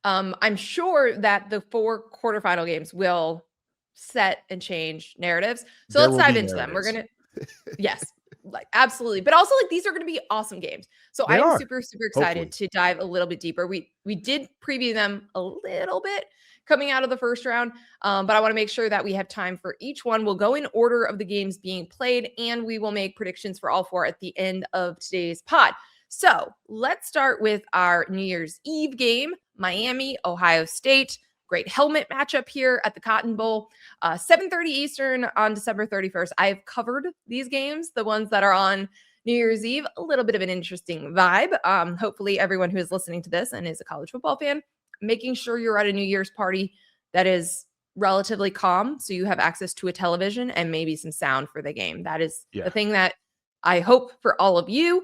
I'm sure that the 4 quarterfinal games will set and change narratives. So There let's will dive be into them. We're narratives. gonna Yes, like absolutely. But also like these are going to be awesome games. So I They am are, super, super excited hopefully. to dive a little bit deeper. We did preview them a little bit coming out of the first round, but I want to make sure that we have time for each one. We'll go in order of the games being played, and we will make predictions for all 4 at the end of today's pod. So let's start with our New Year's Eve game, Miami, Ohio State. Great helmet matchup here at the Cotton Bowl. 7:30 Eastern on December 31st. I've covered these games, the ones that are on New Year's Eve. A little bit of an interesting vibe. Hopefully, everyone who is listening to this and is a college football fan, making sure you're at a New Year's party that is relatively calm, so you have access to a television and maybe some sound for the game. That is the thing that I hope for all of you.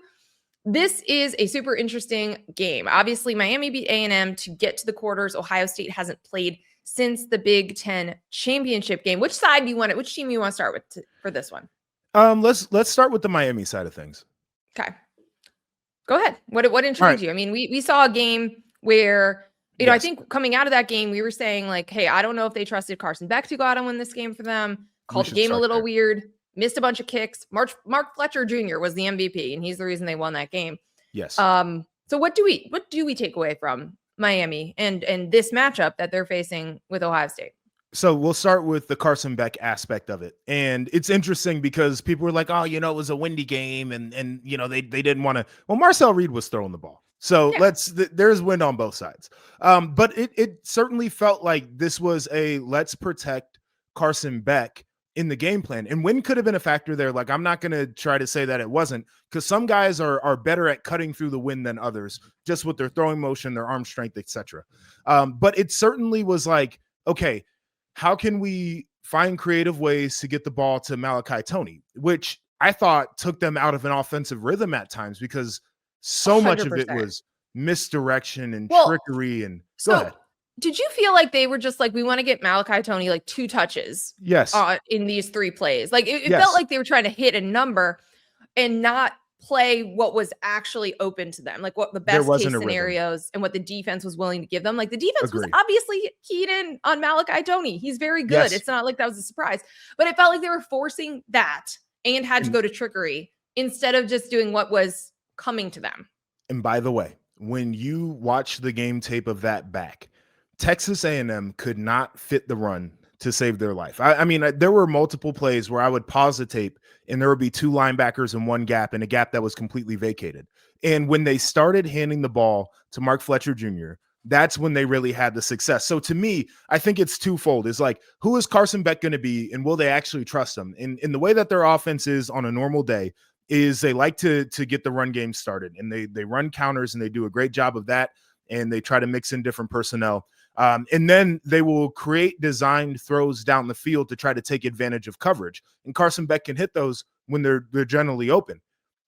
This is a super interesting game. Obviously, Miami beat A&M to get to the quarters. Ohio State hasn't played since the Big Ten championship game. Which side do you want it? Which team you want to start with for this one? Let's start with the Miami side of things. Okay, go ahead. What intrigued you? I mean, we saw a game where I think coming out of that game, we were saying like, hey, I don't know if they trusted Carson Beck to go out and win this game for them. Called the game a little weird. Missed a bunch of kicks. Mark Fletcher Jr. was the MVP, and he's the reason they won that game. Yes. So what do we take away from Miami and this matchup that they're facing with Ohio State? So we'll start with the Carson Beck aspect of it. And it's interesting because people were like, oh, it was a windy game and they didn't want to. Well, Marcel Reed was throwing the ball. So there's wind on both sides. But it certainly felt like this was a let's protect Carson Beck in the game plan. And wind could have been a factor there. Like, I'm not going to try to say that it wasn't, because some guys are better at cutting through the wind than others, just with their throwing motion, their arm strength, etc. But it certainly was like, okay, how can we find creative ways to get the ball to Malachi Toney, which I thought took them out of an offensive rhythm at times, because so 100%. Much of it was misdirection and trickery. And go ahead. Did you feel like they were just like, we want to get Malachi Toney like 2 touches? Yes. In these 3 plays. Like it felt like they were trying to hit a number and not play what was actually open to them, like what the best case scenarios and what the defense was willing to give them. Like the defense was obviously keyed in on Malachi Toney. He's very good. Yes. It's not like that was a surprise, but it felt like they were forcing that and had to go to trickery instead of just doing what was coming to them. And by the way, when you watch the game tape of that back, Texas A&M could not fit the run to save their life. I mean, there were multiple plays where I would pause the tape and there would be 2 linebackers in one gap and a gap that was completely vacated. And when they started handing the ball to Mark Fletcher Jr., that's when they really had the success. So to me, I think it's twofold. It's like, who is Carson Beck going to be, and will they actually trust him? And in the way that their offense is on a normal day is they like to get the run game started, and they run counters, and they do a great job of that, and they try to mix in different personnel. And then they will create designed throws down the field to try to take advantage of coverage. And Carson Beck can hit those when they're generally open.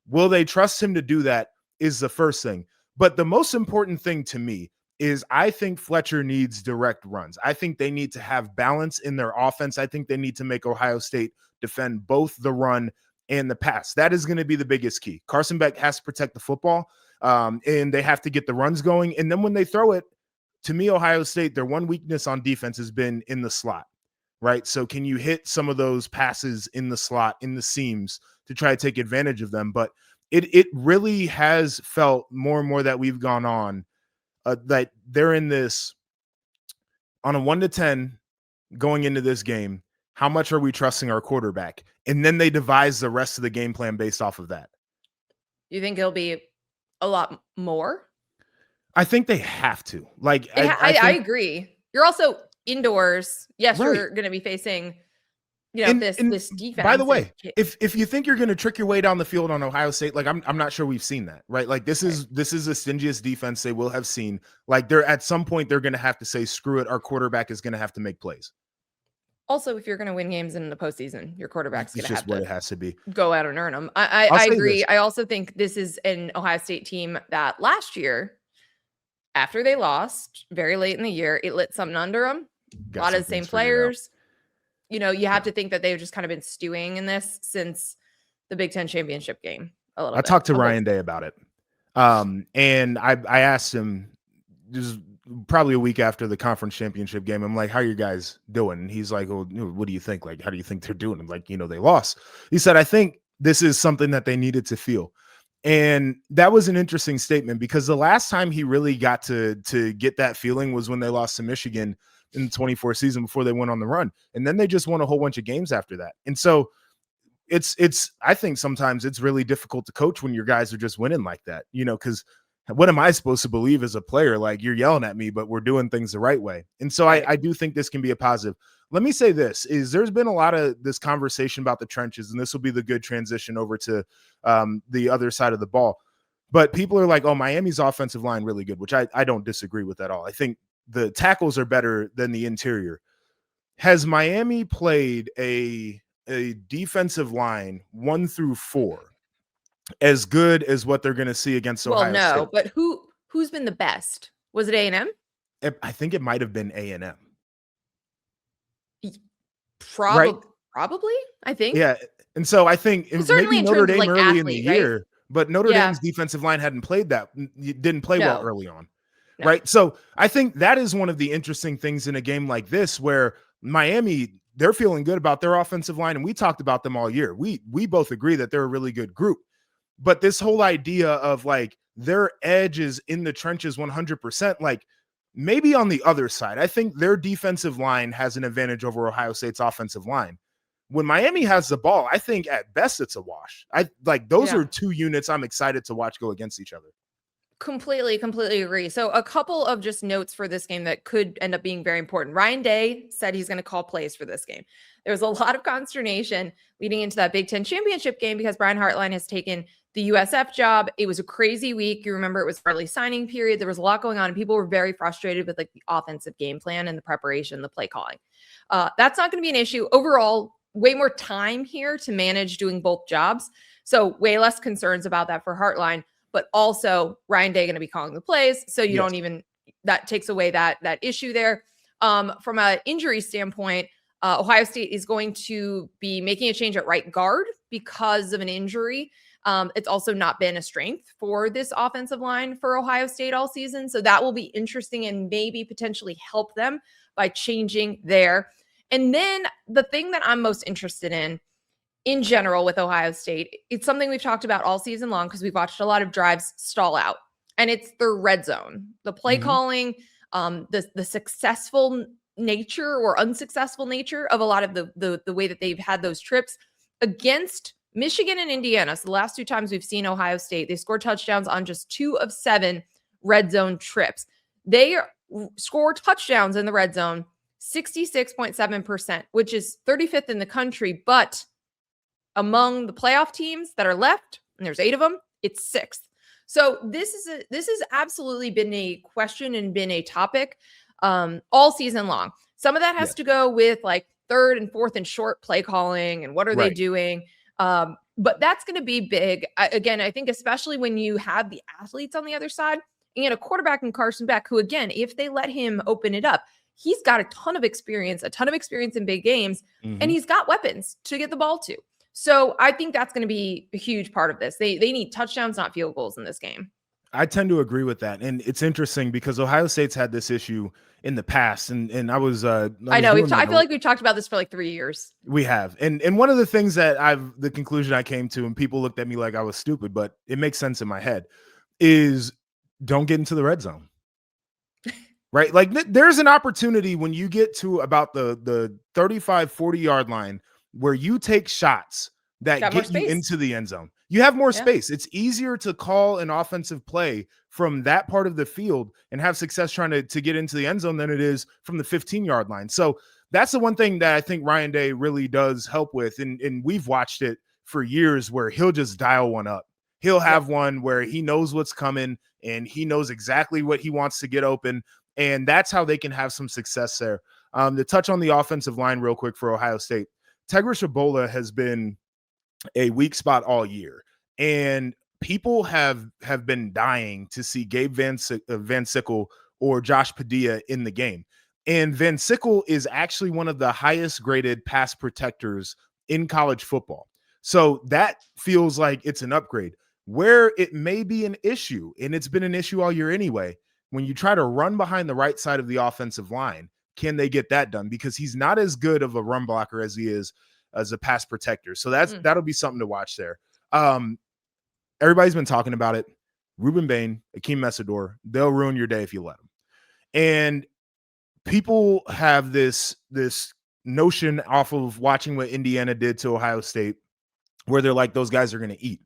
Will they trust him to do that is the first thing. But the most important thing to me is I think Fletcher needs direct runs. I think they need to have balance in their offense. I think they need to make Ohio State defend both the run and the pass. That is going to be the biggest key. Carson Beck has to protect the football, and they have to get the runs going. And then when they throw it, to me, Ohio State, their one weakness on defense has been in the slot, right? So can you hit some of those passes in the slot, in the seams, to try to take advantage of them? But it really has felt more and more that we've gone on that they're in this on a 1 to 10 going into this game. How much are we trusting our quarterback? And then they devise the rest of the game plan based off of that. You think it'll be a lot more? I think they have to. Like, I agree. You're also indoors. Yes, right. You're going to be facing, this defense. By the way, if you think you're going to trick your way down the field on Ohio State, like I'm not sure we've seen that, right? Like this is the stingiest defense they will have seen. Like at some point they're going to have to say, screw it. Our quarterback is going to have to make plays. Also, if you're going to win games in the postseason, your quarterback's going to have what it has to be. Go out and earn them. I agree. I also think this is an Ohio State team that last year, after they lost very late in the year, it lit something under them. A lot of the same players. You have to think that they've just kind of been stewing in this since the Big Ten championship game a little bit. I talked to Ryan Day about it. And I asked him, just probably a week after the conference championship game. I'm like, how are you guys doing? And he's like, well, what do you think? Like, how do you think they're doing? I'm like, they lost. He said, I think this is something that they needed to feel. And that was an interesting statement because the last time he really got to get that feeling was when they lost to Michigan in the 24 season before they went on the run. And then they just won a whole bunch of games after that. And so I think sometimes it's really difficult to coach when your guys are just winning like that, because what am I supposed to believe as a player? Like, you're yelling at me, but we're doing things the right way. And so Right. I do think this can be a positive. Let me say this is there's been a lot of this conversation about the trenches, and this will be the good transition over to the other side of the ball. But people are like, oh, Miami's offensive line really good, which I don't disagree with at all. I think the tackles are better than the interior. Has Miami played a defensive line 1 through 4 as good as what they're going to see against Well, Ohio State? no, but who's been the best? Was it A&M? I think it might have been A&M. Probably, Right? probably. I think. Yeah. And so I think Well, maybe certainly in Notre terms of Dame like early in the athlete, right? year, but Notre Yeah. Dame's defensive line didn't play well No. early on. No. Right? So I think that is one of the interesting things in a game like this where Miami, they're feeling good about their offensive line, and we talked about them all year. We both agree that they're a really good group. But this whole idea of like their edge is in the trenches 100%, like maybe on the other side, I think their defensive line has an advantage over Ohio State's offensive line. When Miami has the ball, I think at best it's a wash. I like those Yeah. are two units I'm excited to watch go against each other. Completely agree. So a couple of just notes for this game that could end up being very important. Ryan Day said he's going to call plays for this game. There was a lot of consternation leading into that Big Ten championship game because Brian Hartline has taken the USF job. It was a crazy week. You remember it was early signing period. There was a lot going on, and people were very frustrated with like the offensive game plan and the preparation, the play calling. That's not going to be an issue. Overall, way more time here to manage doing both jobs. So way less concerns about that for Hartline. But also Ryan Day going to be calling the plays. So you don't even, that takes away that issue there. From an injury standpoint, Ohio State is going to be making a change at right guard because of an injury. It's also not been a strength for this offensive line for Ohio State all season. So that will be interesting and maybe potentially help them by changing there. And then the thing that I'm most interested in general with Ohio State, it's something we've talked about all season long because we've watched a lot of drives stall out, and it's their red zone, the play calling, the successful nature or unsuccessful nature of a lot of the way that they've had those trips against Michigan and Indiana. So the last 2 times we've seen Ohio State, they scored touchdowns on just 2 of 7 red zone trips. They score touchdowns in the red zone 66.7%, which is 35th in the country, but among the playoff teams that are left, and there's 8 of them, it's 6th. So this has absolutely been a question and been a topic all season long. Some of that has to go with like 3rd and 4th and short play calling and what are they doing. But that's going to be big. Again, I think especially when you have the athletes on the other side and a quarterback in Carson Beck, who again, if they let him open it up, he's got a ton of experience in big games, and he's got weapons to get the ball to. So I think that's going to be a huge part of this. They need touchdowns, not field goals in this game. I tend to agree with that. And it's interesting because Ohio State's had this issue in the past. And I was I know. I feel like we've talked about this for like 3 years. We have. And one of the things that the conclusion I came to, and people looked at me like I was stupid, but it makes sense in my head, is don't get into the red zone. Right? Like there's an opportunity when you get to about the 35, 40-yard line where you take shots that get you into the end zone. You have more space. It's easier to call an offensive play from that part of the field and have success trying to get into the end zone than it is from the 15-yard line. So that's the one thing that I think Ryan Day really does help with. And we've watched it for years where he'll just dial one up. He'll have one where he knows what's coming and he knows exactly what he wants to get open. And that's how they can have some success there. To touch on the offensive line real quick for Ohio State, Tegris Ebola has been a weak spot all year. And people have been dying to see Gabe Van Sickle or Josh Padilla in the game. And Van Sickle is actually one of the highest graded pass protectors in college football. So that feels like it's an upgrade. Where it may be an issue, and it's been an issue all year anyway, when you try to run behind the right side of the offensive line, can they get that done? Because he's not as good of a run blocker as he is as a pass protector. So that'll be something to watch there. Everybody's been talking about it. Ruben Bain, Akeem Messidor, they'll ruin your day if you let them. And people have this notion off of watching what Indiana did to Ohio State, where they're like, those guys are going to eat.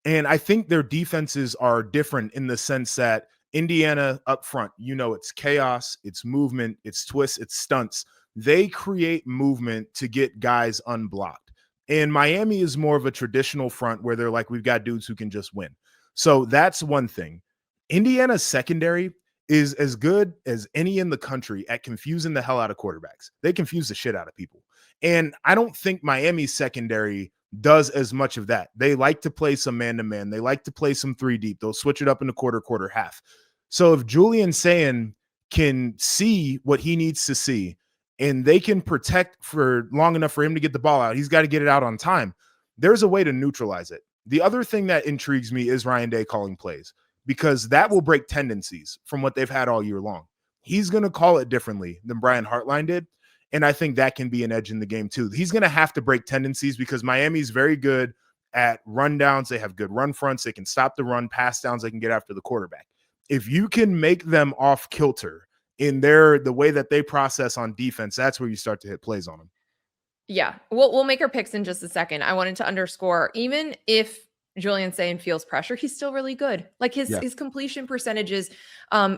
And I think their defenses are different in the sense that Indiana up front, it's chaos, it's movement, it's twists, it's stunts. They create movement to get guys unblocked. And Miami is more of a traditional front where they're like, we've got dudes who can just win. So that's one thing. Indiana's secondary is as good as any in the country at confusing the hell out of quarterbacks. They confuse the shit out of people. And I don't think Miami's secondary does as much of that. They like to play some man-to-man. They like to play some 3 deep. They'll switch it up in the quarter, half. So if Julian Sayin can see what he needs to see and they can protect for long enough for him to get the ball out, he's got to get it out on time. There's a way to neutralize it. The other thing that intrigues me is Ryan Day calling plays, because that will break tendencies from what they've had all year long. He's going to call it differently than Brian Hartline did. And I think that can be an edge in the game too. He's going to have to break tendencies because Miami's very good at rundowns. They have good run fronts. They can stop the run, pass downs. They can get after the quarterback. If you can make them off kilter in the way that they process on defense, that's where you start to hit plays on them. Yeah, we'll make our picks in just a second. I wanted to underscore, even if Julian Sayin feels pressure, he's still really good. Like his completion percentages,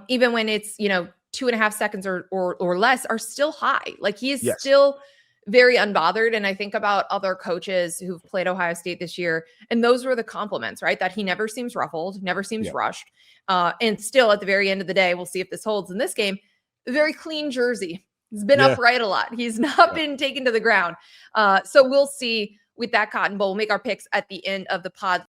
even when it's 2.5 seconds or less, are still high. Like he is still very unbothered. And I think about other coaches who've played Ohio State this year, and those were the compliments, right? That he never seems ruffled, never seems rushed. And still at the very end of the day, we'll see if this holds in this game, a very clean jersey. He's been upright a lot. He's not been taken to the ground. So we'll see with that Cotton Bowl. We'll make our picks at the end of the pod.